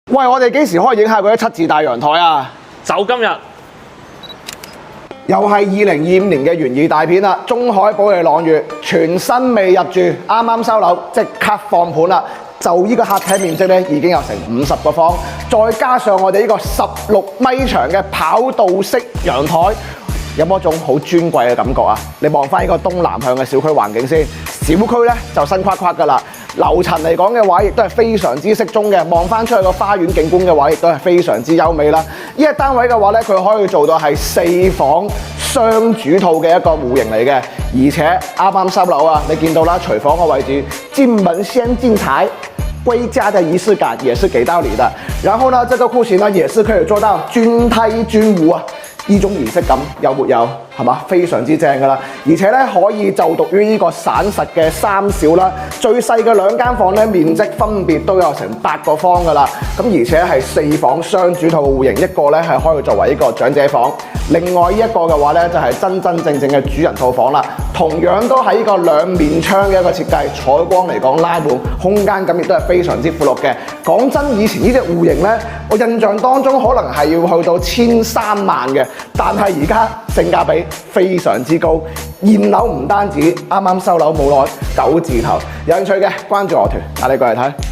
喂，我哋幾時可以影下嗰啲七字大陽台啊？就今日。又係2025年嘅懸疑大片啦！中海保利朗悅全新未入住，啱啱收樓，即刻放盤啦！就呢個客廳面積咧，已經有成50個方，再加上我哋呢個16米長嘅跑道式陽台，有冇一種好尊貴嘅感覺啊？你望翻呢個東南向嘅小區環境先，小區咧就新框框㗎啦。樓層嚟講嘅話，亦都係非常之適中嘅。望翻出去個花園景觀嘅話，亦都係非常之優美啦。呢個單位嘅話咧，佢可以做到係4房雙主套嘅一個戶型嚟嘅，而且啱啱收樓啊，你見到啦，廚房嘅位置進門先進台。歸家的儀式感也是給到你的。然後呢，這個戶型呢，也是可以做到均梯均戶啊，呢種儀式感有沒有？係嘛，非常之正㗎啦！而且咧可以就讀於呢個省實嘅3小啦，最細嘅2間房咧面積分別都有成8個方㗎啦。咁而且係4房雙主套嘅戶型，一個咧係可以作為一個長者房，另外呢一個嘅話咧就係真真正正嘅主人套房啦。同樣都係呢個2面窗嘅一個設計，採光嚟講拉滿，空間感亦都係非常之闊落嘅。講真，以前呢隻戶型咧，我印象當中可能係要去到1300萬嘅，但係而家性價比非常之高，現樓唔單止，啱啱收樓冇耐9字頭，有興趣嘅關注我團，帶你過嚟睇。